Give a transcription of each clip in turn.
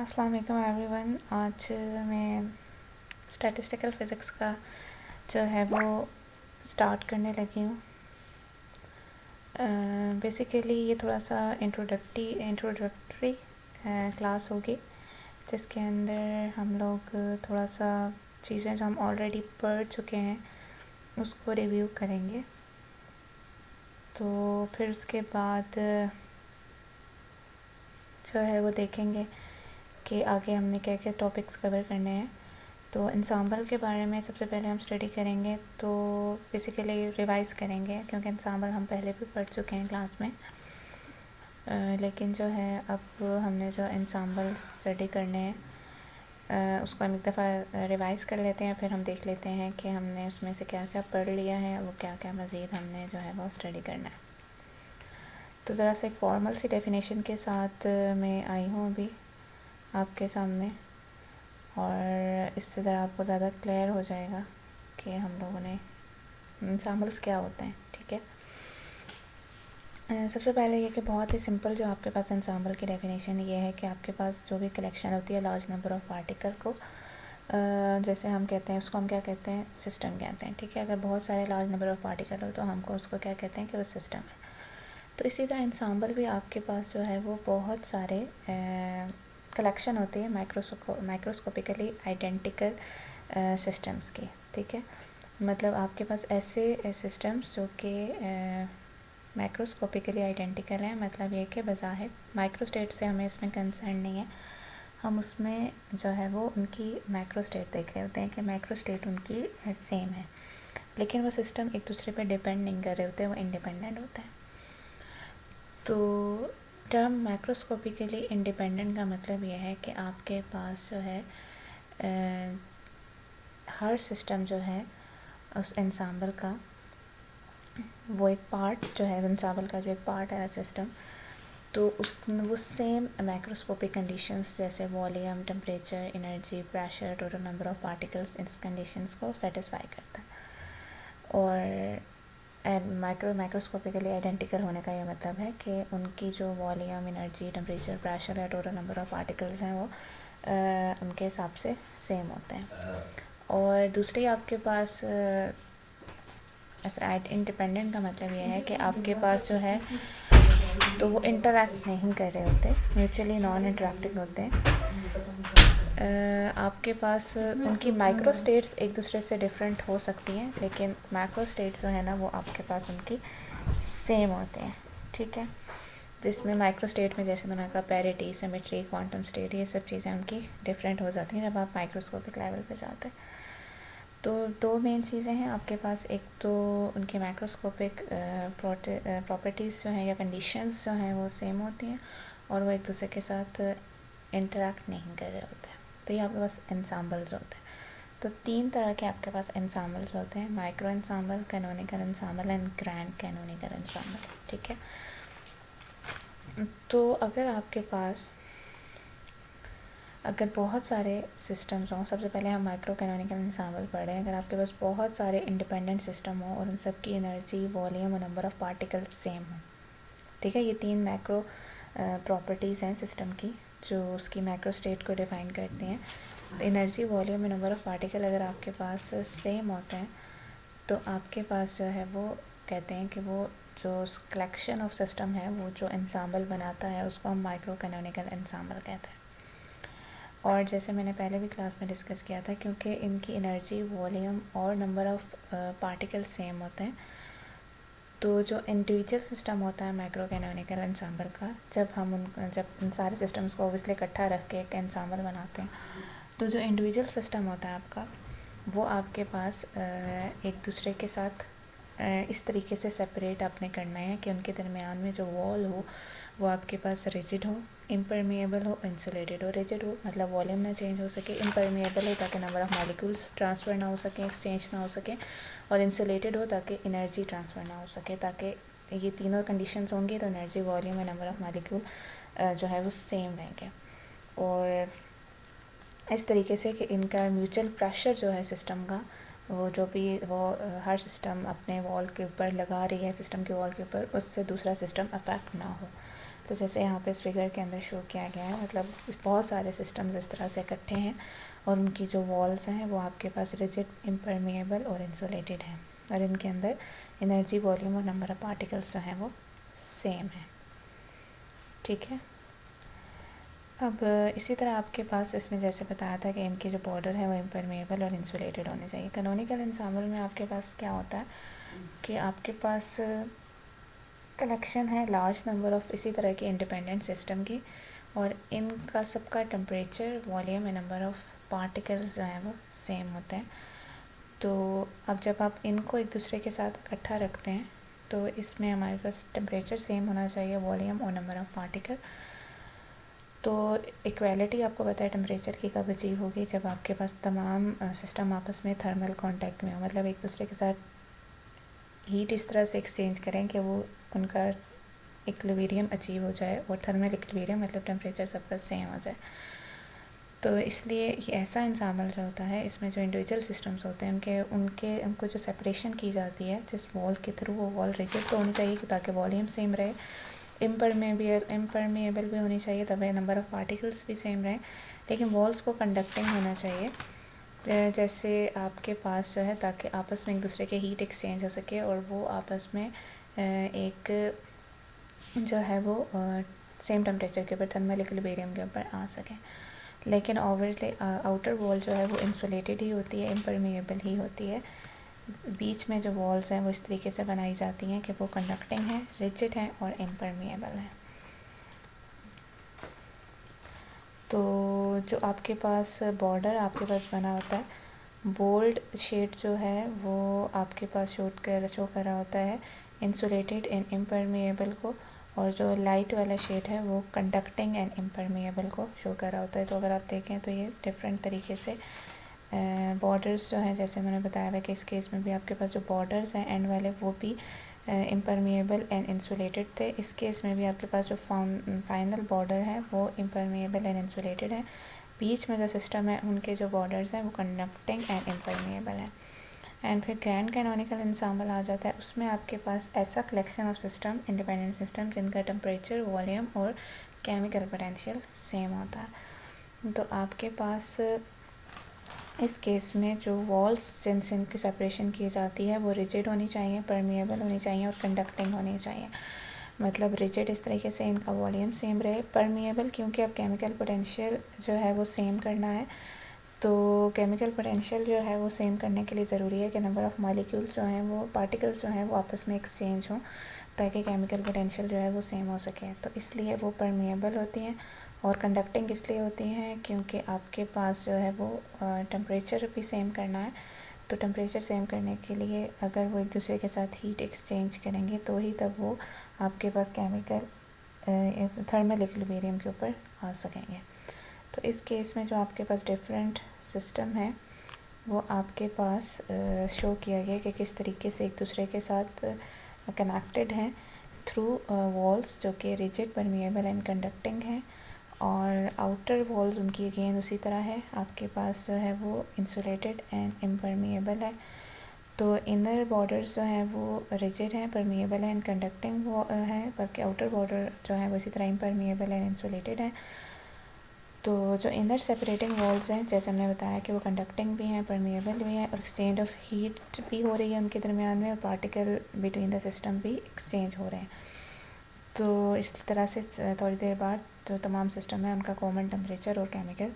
अस्सलाम वालेकुम एवरीवन। आज मैं स्टैटिस्टिकल फ़िज़िक्स का जो है वो स्टार्ट करने लगी हूँ। बेसिकली ये थोड़ा सा इंट्रोडक्टरी क्लास होगी, जिसके अंदर हम लोग थोड़ा सा चीज़ें जो हम ऑलरेडी पढ़ चुके हैं उसको रिव्यू करेंगे। तो फिर उसके बाद जो है वो देखेंगे कि आगे हमने क्या क्या टॉपिक्स कवर करने हैं। तो इंसाम्बल के बारे में सबसे पहले हम स्टडी करेंगे, तो बेसिकली रिवाइज़ करेंगे क्योंकि इंसाम्बल हम पहले भी पढ़ चुके हैं क्लास में। लेकिन जो है अब हमने जो इंसाम्बल स्टडी करने हैं उसको हम एक दफ़ा रिवाइज़ कर लेते हैं, फिर हम देख लेते हैं कि हमने उसमें से क्या क्या पढ़ लिया है, वो क्या क्या मज़ीद हमने जो है वो स्टडी करना है। तो ज़रा सा एक फॉर्मल सी डेफिनेशन के साथ मैं आई हूँ अभी आपके सामने, और इससे ज़रा आपको ज़्यादा क्लियर हो जाएगा कि हम लोगों ने इंसाम्बल्स क्या होते हैं। ठीक है, सबसे पहले ये कि बहुत ही सिंपल जो आपके पास इंसाम्बल की डेफिनेशन ये है कि आपके पास जो भी कलेक्शन होती है लार्ज नंबर ऑफ़ पार्टिकल को, जैसे हम कहते हैं उसको हम क्या कहते हैं, सिस्टम कहते हैं। ठीक है, अगर बहुत सारे लार्ज नंबर ऑफ़ पार्टिकल हो तो हमको उसको क्या कहते हैं कि वो सिस्टम है। तो इसी तरह इंसाम्बल भी आपके पास जो है वो बहुत सारे कलेक्शन होती है माइक्रोस्कोपिकली आइडेंटिकल सिस्टम्स की। ठीक है, मतलब आपके पास ऐसे सिस्टम्स जो कि माइक्रोस्कोपिकली आइडेंटिकल हैं, मतलब ये कि बज़ाहिर माइक्रोस्टेट से हमें इसमें कंसर्न नहीं है, हम उसमें जो है वो उनकी माइक्रोस्टेट देख रहे होते हैं कि माइक्रोस्टेट उनकी सेम है, लेकिन वो सिस्टम एक दूसरे पर डिपेंड नहीं कर रहे होते, वो इंडिपेंडेंट होते हैं। तो टर्म माइक्रोस्कोपिकली इंडिपेंडेंट का मतलब यह है कि आपके पास जो है हर सिस्टम जो है उस इंसाम्बल का वो एक पार्ट जो है, इंसाम्बल का जो एक पार्ट है सिस्टम, तो वो सेम माइक्रोस्कोपिक कंडीशंस जैसे volume, temperature, energy, pressure, total number of particles, इस कंडीशंस को सेटिस्फाई करता है। और माइक्रोस्कोपिकली आइडेंटिकल होने का ये मतलब है कि उनकी जो वॉल्यूम, एनर्जी, टेम्परेचर, प्रेशर या टोटल नंबर ऑफ़ पार्टिकल्स हैं वो उनके हिसाब से सेम होते हैं। और दूसरी आपके पास इंडिपेंडेंट का मतलब ये है कि आपके पास जो है तो वो इंटरैक्ट नहीं कर रहे होते, म्यूचुअली नॉन इंटरैक्टिंग होते हैं। आपके पास उनकी माइक्रो स्टेट्स एक दूसरे से डिफरेंट हो सकती हैं, लेकिन मैक्रो स्टेट्स जो है ना वो आपके पास उनकी सेम होते हैं। ठीक है, जिसमें माइक्रो स्टेट में जैसे मैंने कहा पैरिटी, सिमेट्री, क्वांटम स्टेट, ये सब चीज़ें उनकी डिफरेंट हो जाती हैं जब आप माइक्रोस्कोपिक लेवल पे जाते हैं। तो दो मेन चीज़ें हैं आपके पास, एक तो उनकी माइक्रोस्कोपिक प्रॉपर्टीज़ जो हैं या कंडीशंस जो हैं वो सेम होती हैं, और वो एक दूसरे के साथ इंटरैक्ट नहीं कर रहे होते हैं। तो ये आपके पास इंसाम्बल्स होते हैं। तो तीन तरह के आपके पास इंसाम्बल्स होते हैं, micro ensemble, canonical ensemble and grand canonical ensemble. ठीक है, तो अगर बहुत सारे सिस्टम्स हों, सबसे पहले हम माइक्रो कैनोनिकल इंसाम्बल पढ़ रहे हैं। अगर आपके पास बहुत सारे इंडिपेंडेंट सिस्टम हो और उन सब की एनर्जी, वॉल्यूम और नंबर ऑफ़ पार्टिकल सेम हो, ठीक है, ये तीन मैक्रो प्रॉपर्टीज़ हैं सिस्टम की जो उसकी मैक्रो स्टेट को डिफ़ाइन करती हैं। एनर्जी, वॉल्यूम और नंबर ऑफ़ पार्टिकल अगर आपके पास सेम होते हैं तो आपके पास जो है वो कहते हैं कि वो जो कलेक्शन ऑफ सिस्टम है, वो जो इंसाम्बल बनाता है उसको हम माइक्रो कैनोनिकल इंसाम्बल कहते हैं। और जैसे मैंने पहले भी क्लास में डिस्कस किया था, क्योंकि इनकी एनर्जी, वॉल्यूम और नंबर ऑफ़ पार्टिकल सेम होते हैं, तो जो इंडिविजुअल सिस्टम होता है माइक्रो कैनोनिकल इंसाम्बल का, जब इन सारे सिस्टम्स को ओबियसली इकट्ठा रख के एक इंसाम्बल बनाते हैं, तो जो इंडिविजुअल सिस्टम होता है आपका, वो आपके पास एक दूसरे के साथ इस तरीके से सेपरेट आपने करना है कि उनके दरमियान में जो वॉल हो वो आपके पास रिजिड हो, इम्परमिएबल हो, इंसुलेटेड हो। रिजिड हो मतलब वॉल्यूम ना चेंज हो सके, इम्परमिएबल हो ताकि नंबर ऑफ़ मॉलिक्यूल्स ट्रांसफ़र ना हो सके, एक्सचेंज ना हो सके, और इंसुलेटेड हो ताकि एनर्जी ट्रांसफ़र ना हो सके। ताकि ये तीनों कंडीशंस होंगी तो एनर्जी, वॉल्यूम और नंबर ऑफ़ मॉलिक्यूल जो है वो सेम रहेंगे। और इस तरीके से कि इनका म्यूचुअल प्रेशर जो है सिस्टम का, वो जो भी वो हर सिस्टम अपने वॉल के ऊपर लगा रही है, सिस्टम के वॉल के ऊपर, उससे दूसरा सिस्टम अफेक्ट ना हो। तो जैसे यहाँ पे इस फिगर के अंदर शो किया गया है, मतलब बहुत सारे सिस्टम्स इस तरह से इकट्ठे हैं और उनकी जो वॉल्स हैं वो आपके पास रिजिड, इम्परमिएबल और इंसुलेटेड हैं, और इनके अंदर एनर्जी, वॉल्यूम और नंबर ऑफ पार्टिकल्स जो हैं वो सेम है। ठीक है। अब इसी तरह आपके पास इसमें जैसे बताया था कि इनके जो बॉर्डर है वो इम्परमिएबल और इंसुलेटेड होने चाहिए। कैनोनिकल एंसेम्बल में आपके पास क्या होता है कि आपके पास कलेक्शन है लार्ज नंबर ऑफ इसी तरह के इंडिपेंडेंट सिस्टम की, और इनका सबका temperature, volume and number of particles जो हैं वो सेम होते हैं। तो अब जब आप इनको एक दूसरे के साथ इकट्ठा रखते हैं तो इसमें हमारे पास टेम्परेचर सेम होना चाहिए, वॉल्यूम और नंबर ऑफ पार्टिकल। तो इक्वालिटी आपको पता है टेम्परेचर की कब अचीव होगी, जब आपके पास तमाम सिस्टम आपस में थर्मल कांटेक्ट में हो, मतलब एक दूसरे के साथ हीट इस तरह से एक्सचेंज करें कि वो उनका इक्विलिब्रियम अचीव हो जाए, और थर्मल इक्विलिब्रियम मतलब टेम्परेचर सबका सेम हो जाए। तो इसलिए ये ऐसा इंसामल जो होता है, इसमें जो इंडिविजुअल सिस्टम्स होते हैं उनको जो सेपरेशन की जाती है जिस वॉल के थ्रू, वो वॉल रिजिड तो होनी चाहिए कि ताकि वॉल्यूम सेम रहे, इम्परमेबल भी होनी चाहिए तभी नंबर ऑफ़ पार्टिकल्स भी सेम रहे, लेकिन वॉल्स को कंडक्टिंग होना चाहिए जैसे आपके पास जो है, ताकि आपस में एक दूसरे के हीट एक्सचेंज हो सके और वो आपस में एक जो है वो सेम टेम्परेचर के ऊपर, थर्मल इक्विलिब्रियम के ऊपर आ सके। लेकिन ऑब्वियसली आउटर वॉल जो है वो इंसुलेटेड ही होती है, इम्परमेबल ही होती है। बीच में जो वॉल्स हैं वो इस तरीके से बनाई जाती हैं कि वो कंडक्टिंग है, रिजिड है और इम्परमेबल है। तो जो आपके पास बॉर्डर आपके पास बना होता है, बोल्ड शेड जो है वो आपके पास शो कर रहा होता है इंसुलेटेड एंड इम्परमेबल को, और जो लाइट वाला शेड है वो कंडक्टिंग एंड इम्परमेबल को शो कर रहा होता है। तो अगर आप देखें तो ये डिफरेंट तरीके से बॉर्डर्स जो हैं, जैसे मैंने बताया हुआ कि इस केस में भी आपके पास जो बॉर्डर्स हैं एंड वाले वो भी इम्परमेबल एंड इंसुलेटेड थे। इस केस में भी आपके पास जो फाइनल बॉर्डर है वो इम्परमेबल एंड इंसुलेटेड है। बीच में जो सिस्टम है उनके जो बॉर्डर्स हैं वो कंडक्टिंग एंड इम्परमेबल है। एंड फिर ग्रैंड कैनोनिकल एंसेम्बल आ जाता है, उसमें आपके पास ऐसा collection of system, independent system जिनका टेम्परेचर, वॉल्यूम और केमिकल पोटेंशियल सेम होता है। तो आपके पास इस केस में जो वॉल्स जिनसे इनकी सेपरेशन की जाती है वो रिजिड होनी चाहिए, परमिएबल होनी चाहिए और कंडक्टिंग होनी चाहिए। मतलब रिजिड इस तरीके से इनका वॉल्यूम सेम रहे, परमिएबल क्योंकि अब केमिकल पोटेंशियल जो है वो सेम करना है, तो केमिकल पोटेंशियल जो है वो सेम करने के लिए ज़रूरी है कि नंबर ऑफ़ मॉलिक्यूल्स जो हैं वो, पार्टिकल्स जो हैं वो आपस में एक्सचेंज हों ताकि केमिकल पोटेंशियल जो है वो सेम हो सके। तो इसलिए वो परमिएबल होती हैं, और कंडक्टिंग इसलिए होती हैं क्योंकि आपके पास जो है वो टेम्परेचर भी सेम करना है। तो टेम्परेचर सेम करने के लिए अगर वो एक दूसरे के साथ हीट एक्सचेंज करेंगे तो ही तब वो आपके पास केमिकल थर्मल इक्विलिब्रियम के ऊपर आ सकेंगे। तो इस केस में जो आपके पास डिफरेंट सिस्टम है वो आपके पास शो किया गया कि किस तरीके से एक दूसरे के साथ कनेक्टेड हैं थ्रू वॉल्स जो कि रिजिड, परमिएबल एंड कंडक्टिंग हैं, और आउटर वॉल्स उनकी अगेन उसी तरह है, आपके पास जो है वो इंसुलेटेड एंड इम्परमिएबल है। तो इनर बॉर्डर्स जो हैं वो रिजिड हैं, परमिएबल हैं एंड कंडक्टिंग है, बाकी आउटर बॉर्डर जो है वो इसी तरह इम्परमिएबल एंड इंसुलेटेड है। तो जो इनर सेपरेटिंग वॉल्स हैं जैसे हमने बताया कि वो कंडक्टिंग भी हैं, परमिएबल भी हैं, और एक्सचेंज ऑफ हीट भी हो रही है उनके दरमियान में, और पार्टिकल बिटवीन द सिस्टम भी एक्सचेंज हो रहे हैं। तो इस तरह से थोड़ी देर बाद जो तमाम सिस्टम है उनका कॉमन टेम्परेचर और केमिकल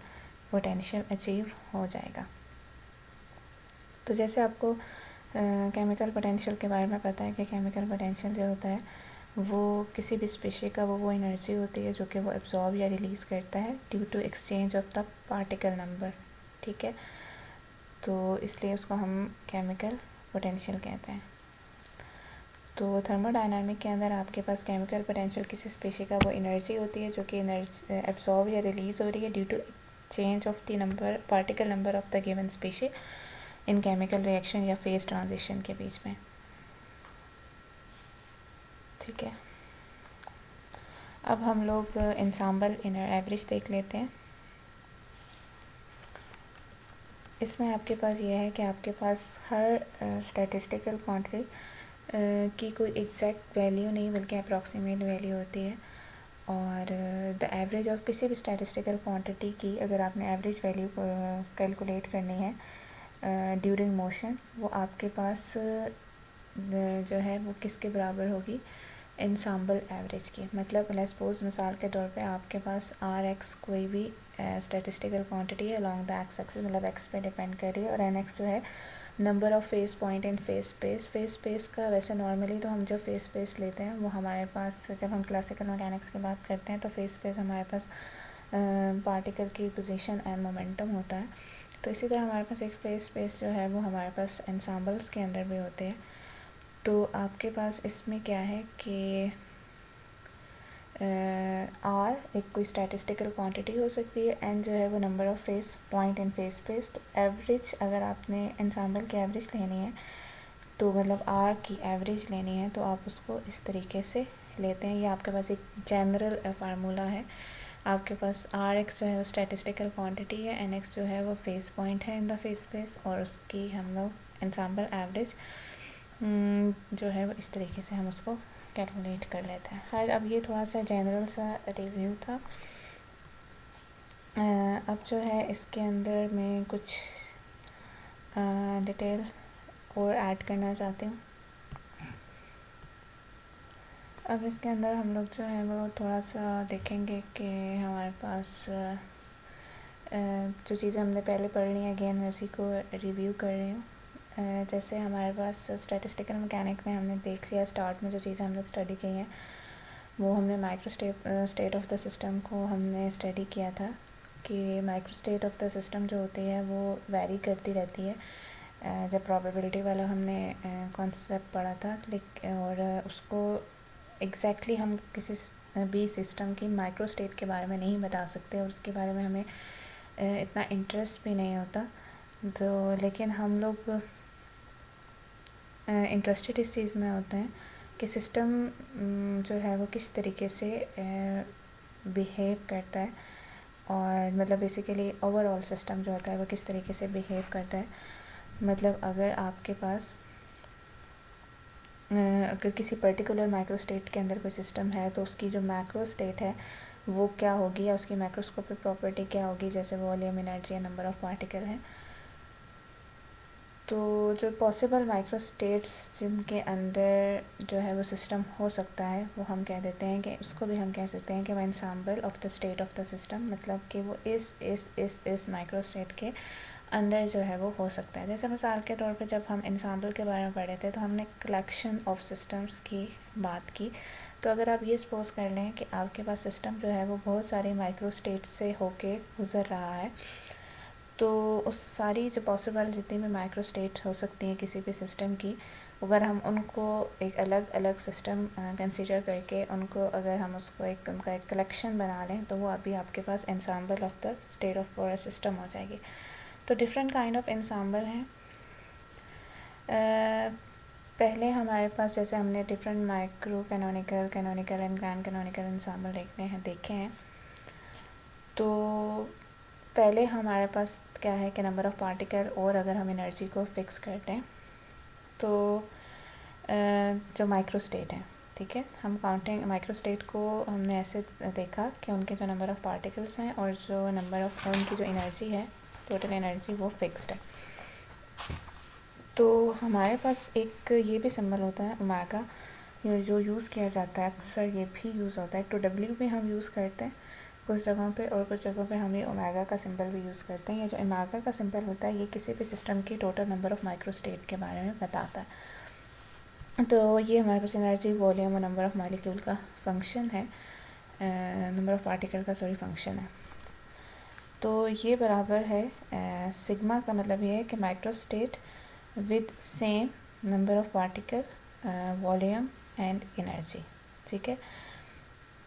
पोटेंशियल अचीव हो जाएगा। तो जैसे आपको केमिकल पोटेंशियल के बारे में पता है कि केमिकल पोटेंशियल जो होता है वो किसी भी स्पीशी का वो एनर्जी होती है जो कि वो एब्जॉर्ब या रिलीज़ करता है due to exchange of the particle number. ठीक है, तो इसलिए उसको हम केमिकल पोटेंशियल कहते हैं। तो थर्मोडायनामिक के अंदर आपके पास केमिकल पोटेंशियल किसी स्पीशी का वो एनर्जी होती है जो कि एनर्जी एब्जॉर्ब या रिलीज़ हो रही है due to change of the number, particle number of the given species in chemical reaction या फेज ट्रांजिशन के बीच में। ठीक है, अब हम लोग एंसेम्बल इनर एवरेज देख लेते हैं। इसमें आपके पास ये है कि आपके पास हर स्टैटिस्टिकल क्वांटिटी की कोई एग्जैक्ट वैल्यू नहीं बल्कि अप्रॉक्सीमेट वैल्यू होती है, और द एवरेज ऑफ किसी भी स्टैटिस्टिकल क्वांटिटी की अगर आपने एवरेज वैल्यू कैलकुलेट करनी है ड्यूरिंग मोशन, वो आपके पास जो है वो किसके बराबर होगी, इंसाम्बल एवरेज की। मतलब लेट्स सपोज मिसाल के तौर पे आपके पास आर एक्स कोई भी स्टैटिस्टिकल क्वांटिटी है अलॉन्ग द एक्स एक्सिस, मतलब एक्स पे डिपेंड कर रही है, और एन एक्स जो है number of face point in face space. Face space का वैसे नॉर्मली तो हम जो फेस स्पेस लेते हैं वो हमारे पास, जब हम क्लासिकल मैकेनिक्स की बात करते हैं तो फेस स्पेस हमारे पास पार्टिकल की पोजीशन एंड मोमेंटम होता है। तो इसी तरह हमारे पास एक फेस स्पेस जो है वो हमारे पास एंसाम्बल्स के अंदर भी होते हैं। तो आपके पास इसमें क्या है कि आर एक कोई स्टैटिस्टिकल क्वांटिटी हो सकती है, एन जो है वो number of face point in face space. तो एवरेज अगर आपने एंसाम्बल की एवरेज लेनी है तो मतलब आर की एवरेज लेनी है तो आप उसको इस तरीके से लेते हैं। ये आपके पास एक जनरल फार्मूला है। आपके पास आर एक्स जो है वो स्टैटिस्टिकल क्वांटिटी है, एन एक्स जो है वो फेस पॉइंट है इन द फेस स्पेस, और उसकी हम लोग एंसाम्बल एवरेज जो है वो इस तरीके से हम उसको कैलकुलेट कर लेते हैं। खैर अब ये थोड़ा सा जनरल सा रिव्यू था। अब जो है इसके अंदर मैं कुछ डिटेल और ऐड करना चाहती हूँ। अब इसके अंदर हम लोग जो है वो थोड़ा सा देखेंगे कि हमारे पास जो चीज़ें हमने पहले पढ़ ली हैं, अगेन मैं उसी को रिव्यू कर रही हूँ। जैसे हमारे पास स्टैटिस्टिकल मैकेनिक में हमने देख लिया स्टार्ट में जो चीज़ें हम लोग स्टडी की हैं, वो हमने micro state of the system को हमने स्टडी किया था कि micro state of the system जो होती है वो वेरी करती रहती है। जब प्रोबेबिलिटी वाला हमने कॉन्सेप्ट पढ़ा था, और उसको एग्जैक्टली हम किसी भी सिस्टम की माइक्रो स्टेट के बारे में नहीं बता सकते, और उसके बारे में हमें इतना इंटरेस्ट भी नहीं होता। तो लेकिन हम लोग इंटरेस्टेड इस चीज़ में होते हैं कि सिस्टम जो है वो किस तरीके से बिहेव करता है, और मतलब बेसिकली ओवरऑल सिस्टम जो होता है वो किस तरीके से बिहेव करता है। मतलब अगर आपके पास अगर किसी पर्टिकुलर माइक्रो स्टेट के अंदर कोई सिस्टम है तो उसकी जो मैक्रो स्टेट है वो क्या होगी, या उसकी माइक्रोस्कोपिक प्रॉपर्टी क्या होगी, जैसे वॉल्यूम, एनर्जी या नंबर ऑफ़ पार्टिकल है। तो जो पॉसिबल माइक्रो स्टेट्स जिनके अंदर जो है वो सिस्टम हो सकता है वो हम कह देते हैं कि उसको भी हम कह सकते हैं कि वो ensemble of the state of the system, मतलब कि वो इस माइक्रो स्टेट के अंदर जो है वो हो सकता है। जैसे मिसाल के तौर पे जब हम एंसाम्बल के बारे में पढ़े थे तो हमने कलेक्शन ऑफ सिस्टम्स की बात की। तो अगर आप ये सपोज़ कर लें कि आपके पास सिस्टम जो है वो बहुत सारे माइक्रो स्टेट से होके गुज़र रहा है, तो उस सारी जो पॉसिबल जितनी भी माइक्रो स्टेट हो सकती हैं किसी भी सिस्टम की, अगर हम उनको एक अलग अलग सिस्टम कंसीडर करके उनको अगर हम उसको एक उनका एक कलेक्शन बना लें तो वो अभी आपके पास ensemble of the state of system हो जाएगी। तो डिफरेंट काइंड ऑफ एंसाम्बल हैं। पहले हमारे पास जैसे हमने different micro canonical, canonical and grand canonical ensemble देखे हैं। तो पहले हमारे पास क्या है कि नंबर ऑफ़ पार्टिकल, और अगर हम एनर्जी को फिक्स करते हैं तो जो माइक्रो स्टेट है, ठीक है, हम काउंटिंग माइक्रो स्टेट को हमने ऐसे देखा कि उनके जो नंबर ऑफ़ पार्टिकल्स हैं और जो नंबर ऑफ़ उनकी जो एनर्जी है, टोटल एनर्जी, वो फिक्स्ड है। तो हमारे पास एक ये भी सिंबल होता है ओमेगा, जो यूज़ किया जाता है अक्सर, ये भी यूज़ होता है। तो डब्ल्यू भी हम यूज़ करते हैं कुछ जगहों पे, और कुछ जगहों पे हम ये ओमेगा का सिंबल भी यूज़ करते हैं। ये जो ओमेगा का सिंबल होता है ये किसी भी सिस्टम की total number of micro state के बारे में बताता है। तो ये हमारे पास एनर्जी, वॉल्यूम और नंबर ऑफ़ मॉलिक्यूल का फंक्शन है, नंबर ऑफ़ पार्टिकल का फंक्शन है। तो ये बराबर है सिग्मा का मतलब ये है कि micro state with same number of particle, volume and energy, ठीक है।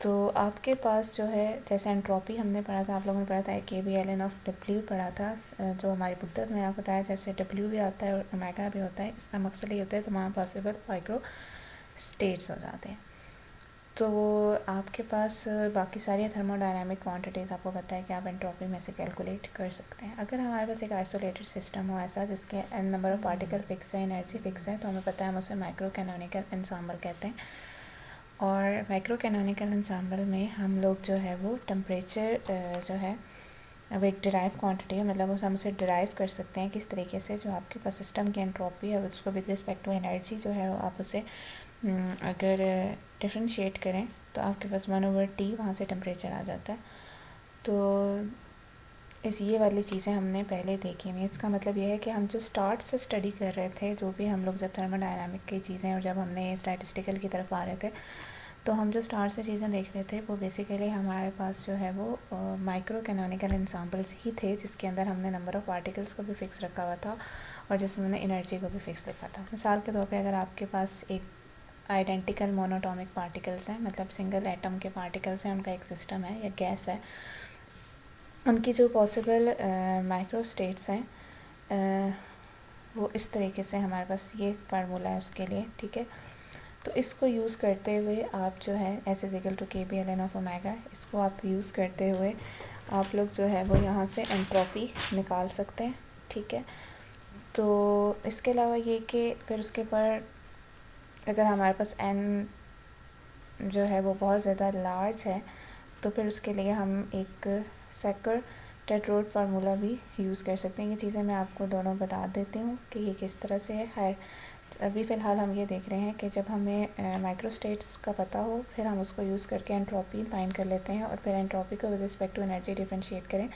तो आपके पास जो है जैसे एंट्रोपी हमने पढ़ा था, आप लोगों ने पढ़ा था KBln ऑफ W पढ़ा था, जो हमारी बुक में आपको बताया, जैसे W भी आता है और ओमेगा भी होता है। इसका मकसद ये होता है तमाम पॉसिबल माइक्रो स्टेट्स हो जाते हैं। तो आपके पास बाकी सारी थर्मोडायनामिक क्वांटिटीज़ आपको पता है कि आप एंट्रोपी में से कैलकुलेट कर सकते हैं। अगर हमारे पास एक आइसोलेटेड सिस्टम हो ऐसा जिसके नंबर ऑफ़ पार्टिकल फिक्स है, एनर्जी फिक्स है, तो हमें पता है हम उसे माइक्रो कैनोनिकल एंसाम्बल कहते हैं। और माइक्रो कैनोनिकल एंसेंबल में हम लोग जो है वो टेम्परेचर जो है वो एक डिराइव क्वांटिटी है, मतलब उस हम उसे डिराइव कर सकते हैं किस तरीके से, जो आपके पास सिस्टम की एंट्रोपी है उसको विद रिस्पेक्ट टू एनर्जी जो है आप उसे अगर डिफ्रेंशिएट करें तो आपके पास 1/T वहाँ से टेम्परेचर आ जाता है। तो ये वाली चीज़ें हमने पहले देखी हुई। इसका मतलब ये है कि हम जो स्टार्ट से स्टडी कर रहे थे, जो भी हम लोग जब थर्मोडायनामिक की चीज़ें और जब हमने स्टैटिस्टिकल की तरफ आ रहे थे, तो हम जो स्टार्ट से चीज़ें देख रहे थे वो बेसिकली हमारे पास जो है वो माइक्रो कैनोनिकल एंसेंबल्स ही थे, जिसके अंदर हमने नंबर ऑफ़ पार्टिकल्स को भी फिक्स रखा हुआ था और जिसमें हमने एनर्जी को भी फिक्स रखा था। मिसाल के तौर पे अगर आपके पास एक आइडेंटिकल मोनोटॉमिक पार्टिकल्स हैं, मतलब सिंगल एटम के पार्टिकल्स हैं, उनका एक सिस्टम है या गैस है, उनकी जो पॉसिबल माइक्रो स्टेट्स हैं वो इस तरीके से हमारे पास ये फार्मूला है उसके लिए, ठीक है। तो इसको यूज़ करते हुए आप जो है S is equal to KBln of omega, इसको आप यूज़ करते हुए आप लोग जो है वो यहाँ से एंट्रोपी निकाल सकते हैं, ठीक है। तो इसके अलावा ये कि फिर उसके पर अगर हमारे पास n जो है वो बहुत ज़्यादा लार्ज है तो फिर उसके लिए हम एक सेकर टेट्रोड फार्मूला भी यूज़ कर सकते हैं। ये चीज़ें मैं आपको दोनों बता देती हूँ कि ये किस तरह से है। अभी फ़िलहाल हम ये देख रहे हैं कि जब हमें माइक्रो स्टेट्स का पता हो फिर हम उसको यूज़ करके एंट्रोपी फाइंड कर लेते हैं और फिर एंट्रोपी को with respect to energy differentiate करें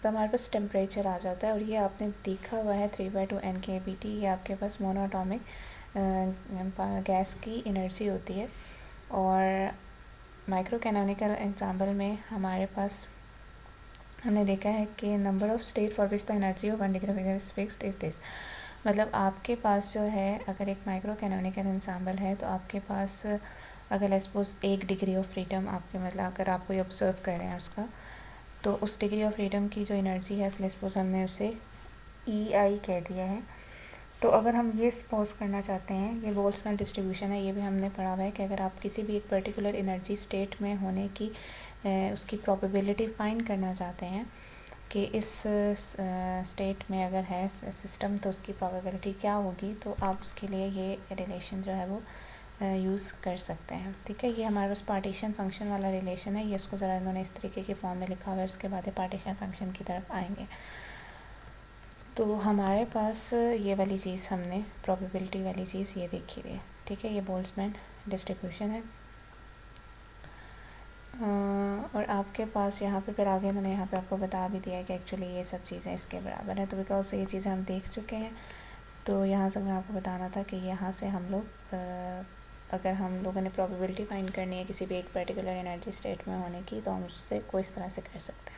तो हमारे पास टेम्परेचर आ जाता है। और ये आपने देखा हुआ है 3/2 NkBT, ये आपके पास मोनोटॉमिक गैस की एनर्जी होती है। और माइक्रो कैनोनिकल एंसेंबल में हमारे पास हमने देखा है कि number of state for which the energy of 1 degree of is fixed is this. मतलब आपके पास जो है अगर एक माइक्रो कैनोनिकल एंसेंबल है तो आपके पास अगर let's suppose 1 degree of freedom आपके, मतलब अगर आप कोई ऑब्जर्व कर रहे हैं उसका, तो उस डिग्री ऑफ फ्रीडम की जो एनर्जी है लेट्स सपोज हमने उसे EI कह दिया है। तो अगर हम ये सपोज करना चाहते हैं, ये बोल्ट्जमैन डिस्ट्रीब्यूशन है, ये भी हमने पढ़ा हुआ है कि अगर आप किसी भी एक पर्टिकुलर एनर्जी स्टेट में होने की उसकी प्रोबेबिलिटी फाइंड करना चाहते हैं कि इस स्टेट में अगर है सिस्टम तो उसकी प्रोबेबिलिटी क्या होगी, तो आप उसके लिए ये रिलेशन जो है वो यूज़ कर सकते हैं, ठीक है। ये हमारे पास पार्टीशन फंक्शन वाला रिलेशन है, ये उसको ज़रा इन्होंने इस तरीके के फॉर्म में लिखा हुआ है, उसके बाद पार्टीशन फंक्शन की तरफ आएंगे। तो हमारे पास ये वाली चीज़ हमने प्रोबेबिलिटी वाली चीज़ ये देखी हुई है, ठीक है। ये बोल्ट्जमैन डिस्ट्रीब्यूशन है। और आपके पास यहाँ पे फिर आगे मैंने यहाँ पे आपको बता भी दिया है कि एक्चुअली ये सब चीज़ें इसके बराबर है। तो बिकॉज ये चीज़ें हम देख चुके हैं तो यहाँ से मैं आपको बताना था कि यहाँ से हम लोग अगर हम लोगों ने प्रोबेबिलिटी फाइंड करनी है किसी भी एक पर्टिकुलर एनर्जी स्टेट में होने की तो हम उससे कोई इस तरह से कर सकते हैं।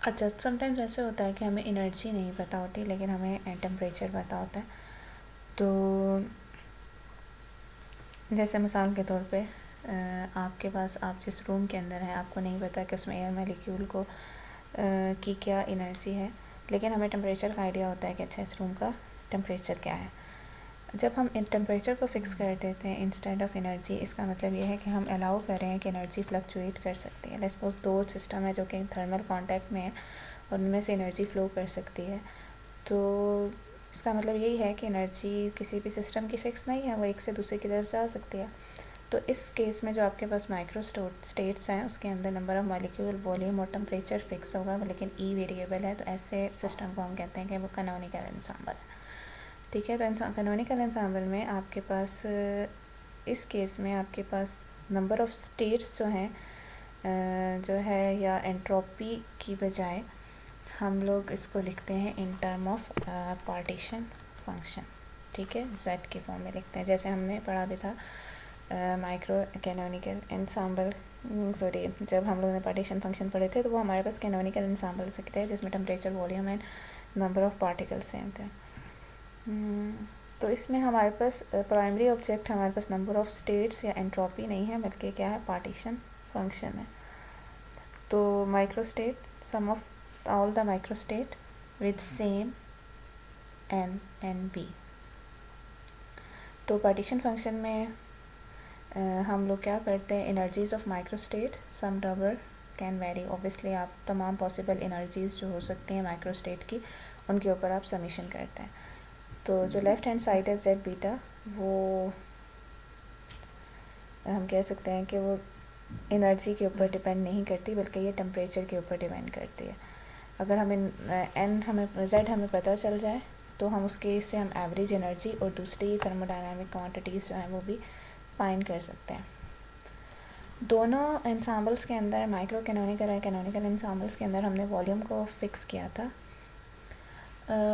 अच्छा, समटाइम्स ऐसे होता है कि हमें एनर्जी नहीं पता होती लेकिन हमें टेम्परेचर पता होता है। तो जैसे मिसाल के तौर पे आपके पास, आप जिस रूम के अंदर हैं आपको नहीं पता कि उसमें एयर मॉलिक्यूल को की क्या एनर्जी है, लेकिन हमें टेम्परेचर का आइडिया होता है कि अच्छा इस रूम का टेम्परेचर क्या है। जब हम इन टेम्परेचर को फिक्स कर देते हैं इंस्टेड ऑफ एनर्जी, इसका मतलब ये है कि हम अलाउ कर रहे हैं कि एनर्जी फ्लक्चुएट कर सकती है। लेट्स सपोज 2 सिस्टम है जो कि थर्मल कॉन्टैक्ट में है और उनमें से एनर्जी फ़्लो कर सकती है, तो इसका मतलब यही है कि एनर्जी किसी भी सिस्टम की फ़िक्स नहीं है, वो एक से दूसरे की तरफ जा सकती है। तो इस केस में जो आपके पास माइक्रो स्टेट्स हैं उसके अंदर नंबर ऑफ़ मॉलिक्यूल, वॉल्यूम और टेम्परेचर फिक्स होगा, लेकिन ई वेरिएबल है, तो ऐसे सिस्टम को हम कहते हैं कि वो कैनोनिकल एंसेंबल है, ठीक है। तो कैनोनिकल एंसेंबल में आपके पास इस केस में आपके पास नंबर ऑफ़ स्टेट्स जो हैं जो है या एंट्रोपी की बजाय हम लोग इसको लिखते हैं in term of partition function, ठीक है, z के फॉर्म में लिखते हैं। जैसे हमने पढ़ा भी था माइक्रो कैनोनिकल एंसेंबल, सॉरी, जब हम लोगों ने पार्टीशन फंक्शन पढ़े थे तो वो हमारे पास कैनोनिकल एंसेंबल से थे जिसमें temperature, volume and number of particle same थे। तो इसमें हमारे पास प्राइमरी ऑब्जेक्ट हमारे पास नंबर ऑफ़ स्टेट्स या एंट्रोपी नहीं है बल्कि क्या है, पार्टीशन फंक्शन है। तो micro state, sum of all the micro state with same n b। तो पार्टीशन फंक्शन में हम लोग क्या करते हैं, energies of micro state sum number can vary, obviously आप तमाम पॉसिबल एनर्जीज़ जो हो सकती हैं माइक्रो स्टेट की उनके ऊपर आप समीशन करते हैं। तो जो लेफ़्ट हैंड साइड है z बीटा, वो हम कह सकते हैं कि वो एनर्जी के ऊपर डिपेंड नहीं करती, बल्कि ये टेम्परेचर के ऊपर डिपेंड करती है। अगर हमें z हमें पता चल जाए तो हम उसके से हम एवरेज एनर्जी और दूसरी थर्मोडायनामिक क्वांटिटीज़ जो हैं वो भी फाइंड कर सकते हैं। दोनों इंसाम्बल्स के अंदर, माइक्रो कैनोनिकल और कैनोनिकल इंसाम्बल्स के अंदर हमने वॉल्यूम को फिक्स किया था।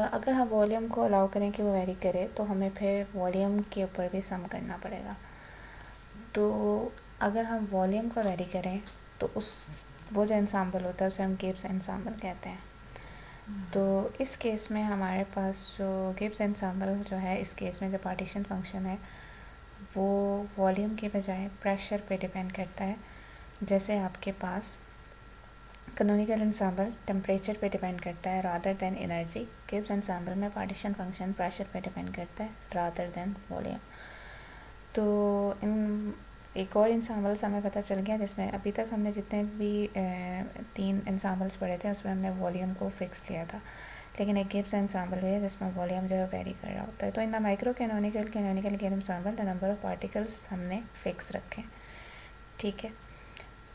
अगर हम वॉल्यूम को अलाउ करें कि वो वेरी करे तो हमें फिर वॉल्यूम के ऊपर भी सम करना पड़ेगा। तो अगर हम वॉल्यूम को वेरी करें तो वो जो इंसाम्बल होता है उसे हम गिब्स इंसाम्बल कहते हैं। तो इस केस में हमारे पास जो गिब्स इंसाम्बल जो है, इस केस में जो पार्टीशन फंक्शन है वो वॉल्यूम के बजाय प्रेशर पे डिपेंड करता है। जैसे आपके पास कैनोनिकल इंसाम्बल टेम्परेचर पे डिपेंड करता है रादर देन एनर्जी, गिब्स इंसाम्बल में पार्टीशन फंक्शन प्रेशर पे डिपेंड करता है रादर देन वॉल्यूम। तो इन एक और इंसाम्बल्स हमें पता चल गया, जिसमें अभी तक हमने जितने भी 3 इंसाम्बल्स पढ़े थे उसमें हमने वॉल्यूम को फिक्स लिया था, लेकिन एक गिब्स इंसाम्बल हुई है जिसमें वॉल्यूम जो है वेरी कर रहा होता है। तो in the micro canonical Gibbs ensemble the number of particles हमने फिक्स रखे, ठीक है।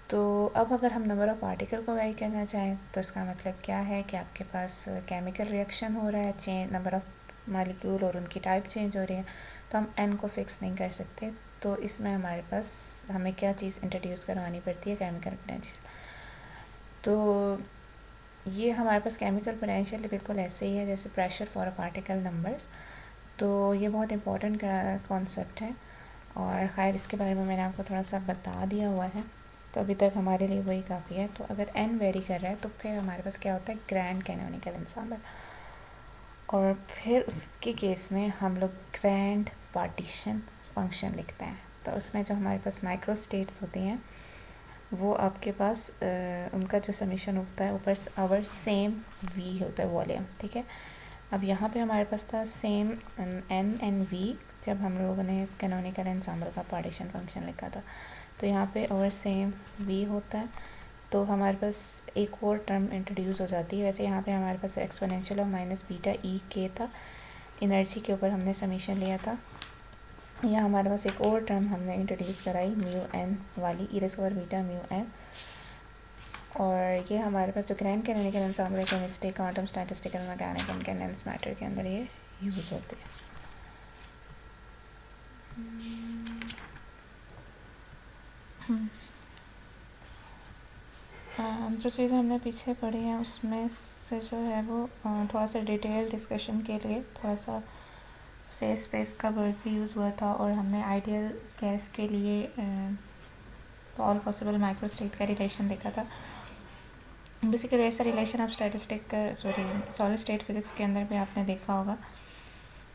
तो अब अगर हम नंबर ऑफ़ पार्टिकल को वेरी करना चाहें तो इसका मतलब क्या है कि आपके पास केमिकल रिएक्शन हो रहा है, नंबर ऑफ़ मॉलिक्यूल और उनकी टाइप चेंज हो रही है, तो हम n को फिक्स नहीं कर सकते। तो इसमें हमें क्या चीज़ इंट्रोड्यूस करवानी पड़ती है, केमिकल पोटेंशियल। तो ये हमारे पास केमिकल पोटेंशियल बिल्कुल ऐसे ही है जैसे pressure for a particle numbers. तो ये बहुत इंपॉर्टेंट कॉन्सेप्ट है, और ख़ैर इसके बारे में मैंने आपको थोड़ा सा बता दिया हुआ है, तो अभी तक हमारे लिए वही काफ़ी है। तो अगर n वेरी कर रहा है तो फिर हमारे पास क्या होता है, ग्रैंड कैनोनिकल इंसाम्बल, और फिर उसके केस में हम लोग ग्रैंड पार्टीशन फंक्शन लिखते हैं। तो उसमें जो हमारे पास माइक्रो स्टेट्स होती हैं वो आपके पास उनका जो समीशन होता है ऊपर आवर सेम v होता है वॉल्यूम, ठीक है। अब यहाँ पे हमारे पास था सेम n एंड v जब हम लोगों ने कैनोनिकल इंसाम्बल का पार्टीशन फंक्शन लिखा था। तो यहाँ पे ओवर सेम v होता है, तो हमारे पास एक और टर्म इंट्रोड्यूस हो जाती है। वैसे यहाँ पे हमारे पास exponential of minus beta E के था, एनर्जी के ऊपर हमने समीशन लिया था। यहाँ हमारे पास एक और टर्म हमने इंट्रोड्यूस कराई म्यू एन वाली, E raise power beta mu N, और ये हमारे पास जो grand canonical ensemble chemistry, quantum statistical mechanics and condensed matter के अंदर ये यूज़ होती है। जो चीज़ें हमने पीछे पढ़ी हैं उसमें से जो है वो थोड़ा सा डिटेल डिस्कशन के लिए थोड़ा सा फेस स्पेस का वर्ड भी यूज़ हुआ था, और हमने आइडियल गैस के लिए ऑल पॉसिबल माइक्रो स्टेट का रिलेशन देखा था। बेसिकली ऐसा रिलेशन आप सॉलिड स्टेट फिज़िक्स के अंदर भी आपने देखा होगा,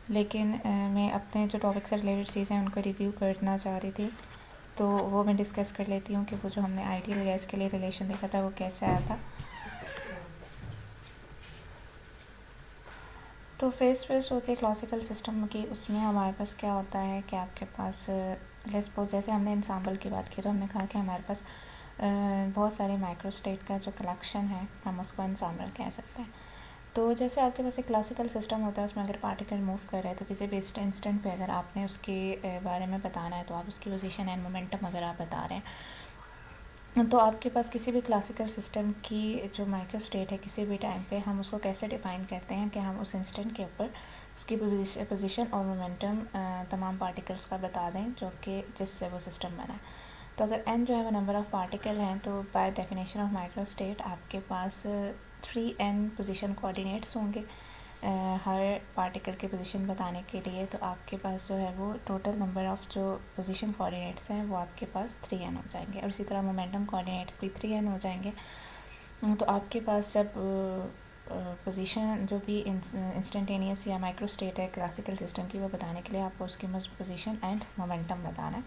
लेकिन मैं अपने जो टॉपिक से रिलेटेड चीज़ें हैं उनको रिव्यू करना चाह रही थी, तो वो मैं डिस्कस कर लेती हूँ कि वो जो हमने आइडियल गैस के लिए रिलेशन देखा था वो कैसे आया था। तो फेस स्पेस होती है क्लासिकल सिस्टम की, उसमें हमारे पास क्या होता है कि आपके पास लेट्स सपोज जैसे हमने इंसाम्बल की बात की तो हमने कहा कि हमारे पास बहुत सारे माइक्रो स्टेट का जो कलेक्शन है हम उसको इंसाम्बल कह सकते हैं। तो जैसे आपके पास एक क्लासिकल सिस्टम होता है, उसमें अगर पार्टिकल मूव कर रहा है तो किसी भी इंस्टेंट पे अगर आपने उसके बारे में बताना है तो आप उसकी पोजीशन एंड मोमेंटम अगर आप बता रहे हैं, तो आपके पास किसी भी क्लासिकल सिस्टम की जो माइक्रो स्टेट है किसी भी टाइम पे हम उसको कैसे डिफ़ाइन करते हैं कि हम उस इंस्टेंट के ऊपर उसकी पोजीशन और मोमेंटम तमाम पार्टिकल्स का बता दें जो कि जिससे वो सिस्टम बना है। तो अगर n जो है वो नंबर ऑफ़ पार्टिकल हैं तो by definition of micro state आपके पास 3n पोजीशन कोऑर्डिनेट्स होंगे हर पार्टिकल के पोजीशन बताने के लिए। तो आपके पास जो है वो टोटल नंबर ऑफ़ जो पोजीशन कोऑर्डिनेट्स हैं वो आपके पास 3n हो जाएंगे, और इसी तरह मोमेंटम कोऑर्डिनेट्स भी 3n हो जाएंगे। तो आपके पास जब पोजीशन जो भी इंस्टेंटेनियस या माइक्रो स्टेट है क्लासिकल सिस्टम की वो बताने के लिए आपको उसकी पोजीशन एंड मोमेंटम बताना है।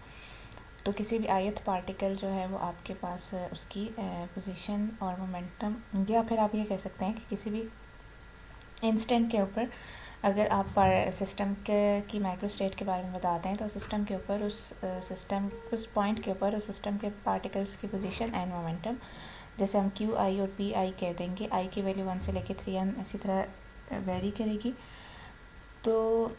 तो किसी भी ith पार्टिकल जो है वो आपके पास उसकी पोजीशन और मोमेंटम, या फिर आप ये कह सकते हैं कि किसी भी इंस्टेंट के ऊपर अगर आप सिस्टम की माइक्रो स्टेट के बारे में बताते हैं तो सिस्टम के ऊपर उस पॉइंट के ऊपर उस सिस्टम के पार्टिकल्स की पोजीशन एंड मोमेंटम, जैसे हम क्यू आई और पी आई कह देंगे, आई की वैल्यू 1 से लेके 3n इसी तरह वेरी करेगी। तो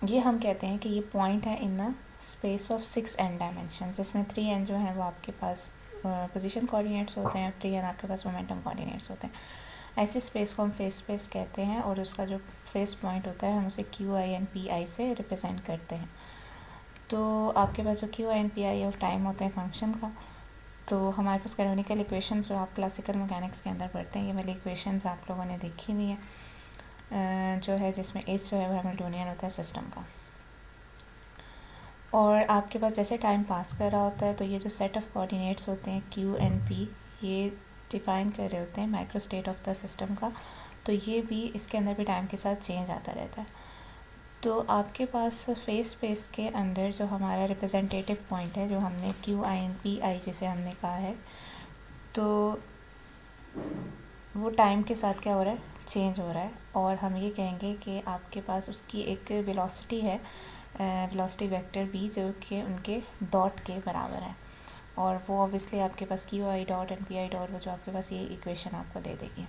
ये हम कहते हैं कि ये पॉइंट है in the space of 6 n dimension, जिसमें 3 n जो है वो आपके पास पोजीशन कोऑर्डिनेट्स होते हैं और 3 n आपके पास मोमेंटम कोऑर्डिनेट्स होते हैं। ऐसे स्पेस को हम फेस स्पेस कहते हैं और उसका जो फेस पॉइंट होता है हम उसे क्यू आई एंड पी आई से रिप्रेजेंट करते हैं। तो आपके पास जो क्यू आई एंड पी आई और टाइम होता है फंक्शन का, तो हमारे पास कैनोनिकल इक्वेशंस जो आप क्लासिकल मैकेनिक्स के अंदर पढ़ते हैं, ये वाली इक्वेशंस आप लोगों ने देखी हुई है, जो है जिसमें एच जो है वो हैमिल्टोनियन होता है सिस्टम का। और आपके पास जैसे टाइम पास कर रहा होता है तो ये जो सेट ऑफ कोऑर्डिनेट्स होते हैं क्यू एंड पी, ये डिफाइन कर रहे होते हैं micro state of the system का। तो ये भी इसके अंदर भी टाइम के साथ चेंज आता रहता है। तो आपके पास फेस स्पेस के अंदर जो हमारा रिप्रेजेंटेटिव पॉइंट है, जो हमने क्यू आई एंड पी आई जिसे हमने कहा है, तो वो टाइम के साथ क्या हो रहा है, चेंज हो रहा है। और हम ये कहेंगे कि आपके पास उसकी एक वेलोसिटी है, वेलोसिटी वेक्टर v, जो कि उनके डॉट के बराबर है। और वो ऑब्वियसली आपके पास Q I dot and P I dot, वो जो आपके पास ये इक्वेशन आपको दे देगी।